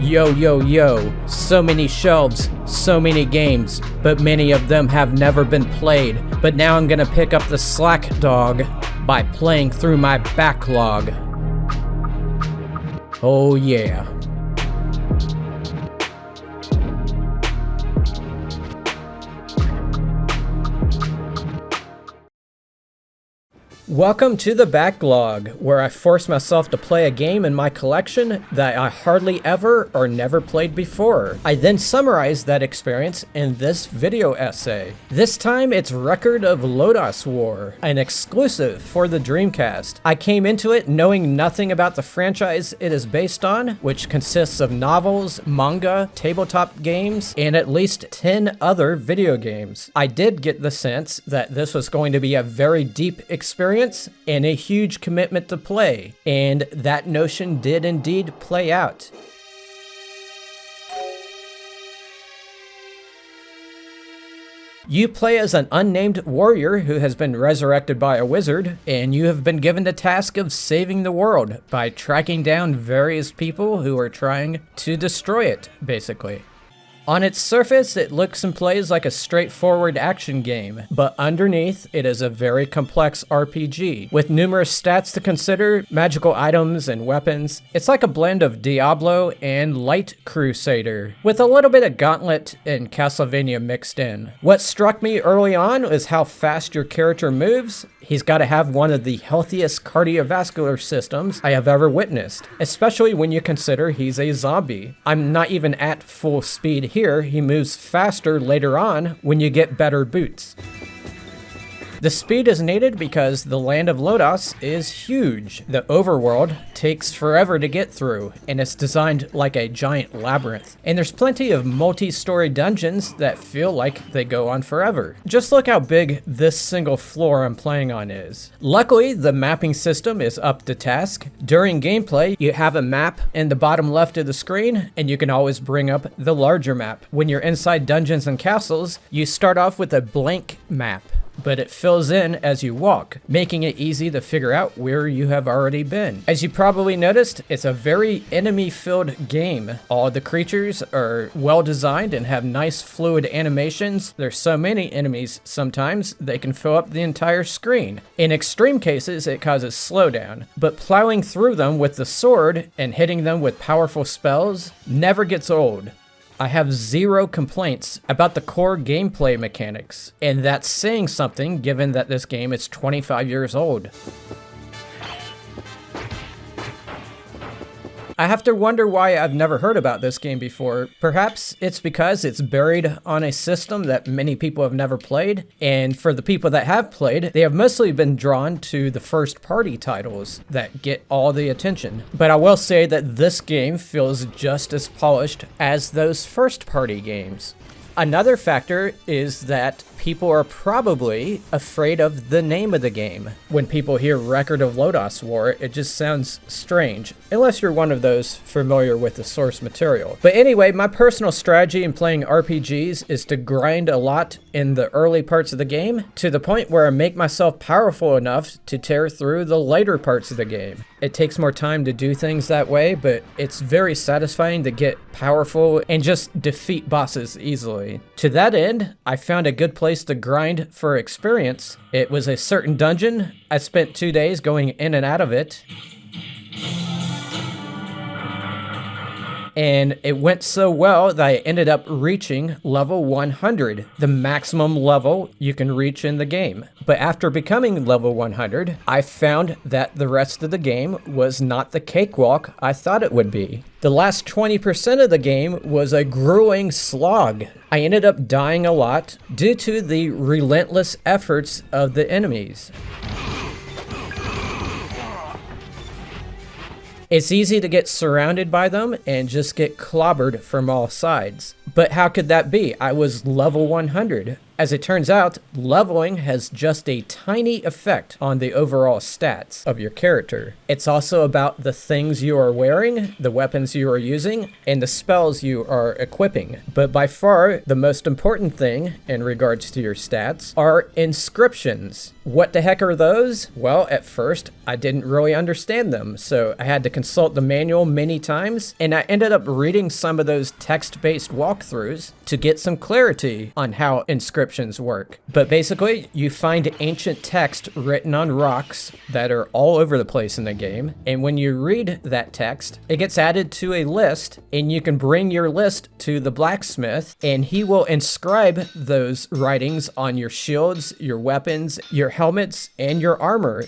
Yo, yo, yo, so many shelves, so many games, but many of them have never been played. But now I'm gonna pick up the slack, dog, by playing through my backlog. Oh yeah. Welcome to the Backlog, where I force myself to play a game in my collection that I hardly ever or never played before. I then summarize that experience in this video essay. This time it's Record of Lodoss War, an exclusive for the Dreamcast. I came into it knowing nothing about the franchise it is based on, which consists of novels, manga, tabletop games, and at least 10 other video games. I did get the sense that this was going to be a very deep experience and a huge commitment to play, and that notion did indeed play out. You play as an unnamed warrior who has been resurrected by a wizard, and you have been given the task of saving the world by tracking down various people who are trying to destroy it, basically. On its surface, it looks and plays like a straightforward action game, but underneath, it is a very complex RPG, with numerous stats to consider, magical items and weapons. It's like a blend of Diablo and Light Crusader, with a little bit of Gauntlet and Castlevania mixed in. What struck me early on is how fast your character moves. He's got to have one of the healthiest cardiovascular systems I have ever witnessed, especially when you consider he's a zombie. I'm not even at full speed here. He moves faster later on when you get better boots. The speed is needed because the land of Lodoss is huge. The overworld takes forever to get through, and it's designed like a giant labyrinth. And there's plenty of multi-story dungeons that feel like they go on forever. Just look how big this single floor I'm playing on is. Luckily, the mapping system is up to task. During gameplay, you have a map in the bottom left of the screen, and you can always bring up the larger map. When you're inside dungeons and castles, you start off with a blank map, but it fills in as you walk, making it easy to figure out where you have already been. As you probably noticed, it's a very enemy-filled game. All the creatures are well designed and have nice fluid animations. There's so many enemies sometimes they can fill up the entire screen. In extreme cases, it causes slowdown, but plowing through them with the sword and hitting them with powerful spells never gets old. I have zero complaints about the core gameplay mechanics, and that's saying something given that this game is 25 years old. I have to wonder why I've never heard about this game before. Perhaps it's because it's buried on a system that many people have never played, and for the people that have played, they have mostly been drawn to the first-party titles that get all the attention. But I will say that this game feels just as polished as those first-party games. Another factor is that people are probably afraid of the name of the game. When people hear Record of Lodoss War, it just sounds strange, unless you're one of those familiar with the source material. But anyway, my personal strategy in playing RPGs is to grind a lot in the early parts of the game, to the point where I make myself powerful enough to tear through the later parts of the game. It takes more time to do things that way, but it's very satisfying to get powerful and just defeat bosses easily. To that end, I found a good place to grind for experience. It was a certain dungeon. I spent 2 days going in and out of it, and it went so well that I ended up reaching level 100, the maximum level you can reach in the game. But after becoming level 100, I found that the rest of the game was not the cakewalk I thought it would be. The last 20% of the game was a grueling slog. I ended up dying a lot due to the relentless efforts of the enemies. It's easy to get surrounded by them and just get clobbered from all sides. But how could that be? I was level 100. As it turns out, leveling has just a tiny effect on the overall stats of your character. It's also about the things you are wearing, the weapons you are using, and the spells you are equipping. But by far, the most important thing in regards to your stats are inscriptions. What the heck are those? Well, at first, I didn't really understand them, so I had to consult the manual many times, and I ended up reading some of those text-based walkthroughs to get some clarity on how inscriptions work. But basically, you find ancient text written on rocks that are all over the place in the game, and when you read that text, it gets added to a list, and you can bring your list to the blacksmith, and he will inscribe those writings on your shields, your weapons, your helmets, and your armor.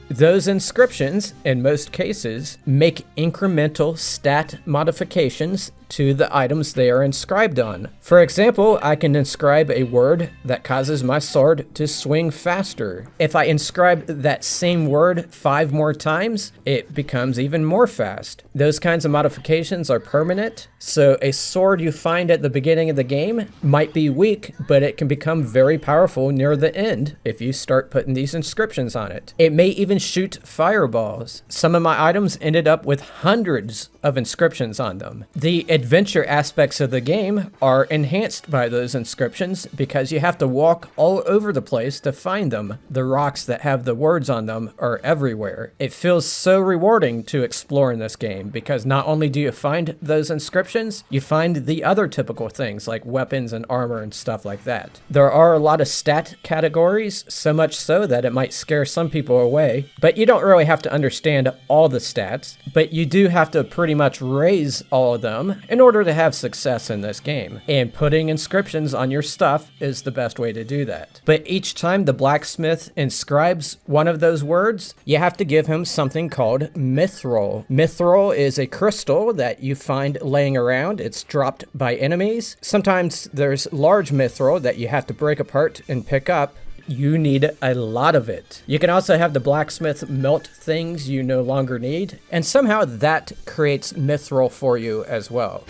Those inscriptions, in most cases, make incremental stat modifications to the items they are inscribed on. For example, I can inscribe a word that causes my sword to swing faster. If I inscribe that same word 5 more times, it becomes even more fast. Those kinds of modifications are permanent, so a sword you find at the beginning of the game might be weak, but it can become very powerful near the end if you start putting these inscriptions on it. It may even shoot fireballs. Some of my items ended up with hundreds of inscriptions on them. The adventure aspects of the game are enhanced by those inscriptions because you have to walk all over the place to find them. The rocks that have the words on them are everywhere. It feels so rewarding to explore in this game because not only do you find those inscriptions, you find the other typical things like weapons and armor and stuff like that. There are a lot of stat categories, so much so that it might scare some people away, but you don't really have to understand all the stats, but you do have to pretty much raise all of them in order to have success in this game. And putting inscriptions on your stuff is the best way to do that. But each time the blacksmith inscribes one of those words, you have to give him something called mithril. Mithril is a crystal that you find laying around. It's dropped by enemies. Sometimes there's large mithril that you have to break apart and pick up. You need a lot of it. You can also have the blacksmith melt things you no longer need, and somehow that creates mithril for you as well.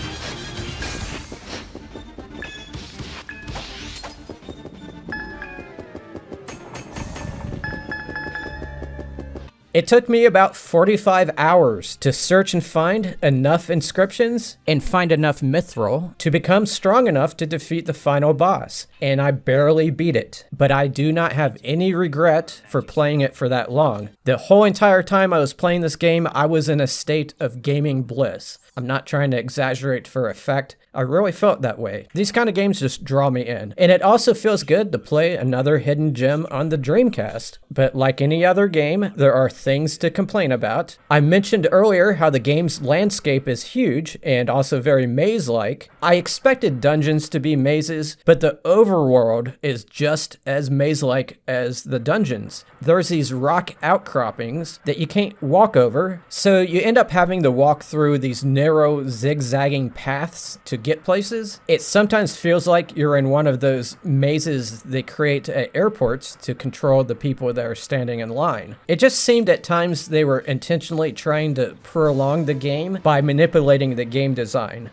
It took me about 45 hours to search and find enough inscriptions and find enough mithril to become strong enough to defeat the final boss, and I barely beat it. But I do not have any regret for playing it for that long. The whole entire time I was playing this game, I was in a state of gaming bliss. I'm not trying to exaggerate for effect. I really felt that way. These kind of games just draw me in. And it also feels good to play another hidden gem on the Dreamcast. But like any other game, there are things to complain about. I mentioned earlier how the game's landscape is huge and also very maze-like. I expected dungeons to be mazes, but the overworld is just as maze-like as the dungeons. There's these rock outcroppings that you can't walk over, so you end up having to walk through these narrow, zigzagging paths to get places. It sometimes feels like you're in one of those mazes they create at airports to control the people that are standing in line. It just seemed at times they were intentionally trying to prolong the game by manipulating the game design.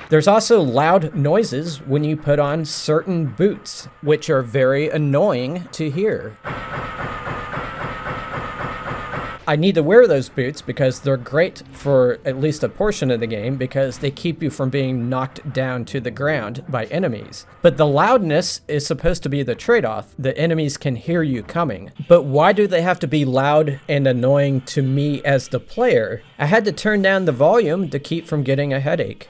There's also loud noises when you put on certain boots, which are very annoying to hear. I need to wear those boots because they're great for at least a portion of the game because they keep you from being knocked down to the ground by enemies. But the loudness is supposed to be the trade-off. The enemies can hear you coming. But why do they have to be loud and annoying to me as the player? I had to turn down the volume to keep from getting a headache.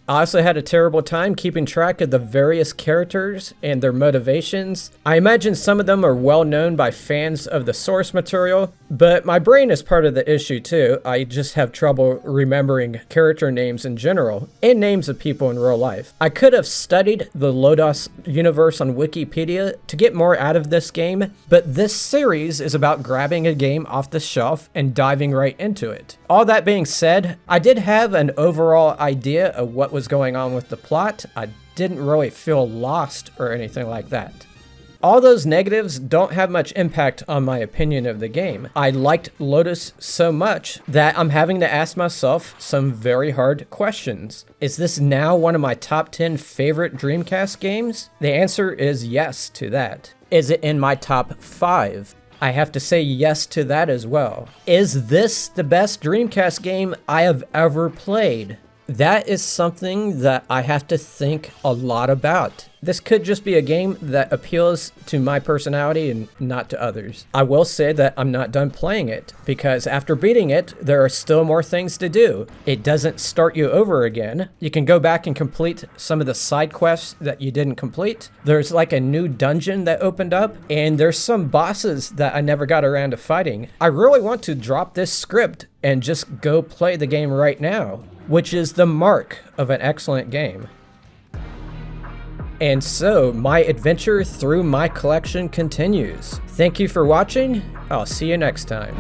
I also had a terrible time keeping track of the various characters and their motivations. I imagine some of them are well known by fans of the source material, but my brain is part of the issue too. I just have trouble remembering character names in general, and names of people in real life. I could have studied the Lodoss universe on Wikipedia to get more out of this game, but this series is about grabbing a game off the shelf and diving right into it. All that being said, I did have an overall idea of what was going on with the plot. I didn't really feel lost or anything like that. All those negatives don't have much impact on my opinion of the game. I liked Lodoss so much that I'm having to ask myself some very hard questions. Is this now one of my top 10 favorite Dreamcast games? The answer is yes to that. Is it in my top 5? I have to say yes to that as well. Is this the best Dreamcast game I have ever played? That is something that I have to think a lot about. This could just be a game that appeals to my personality and not to others. I will say that I'm not done playing it, because after beating it, there are still more things to do. It doesn't start you over again. You can go back and complete some of the side quests that you didn't complete. There's like a new dungeon that opened up, and there's some bosses that I never got around to fighting. I really want to drop this script and just go play the game right now, which is the mark of an excellent game. And so, my adventure through my collection continues. Thank you for watching. I'll see you next time.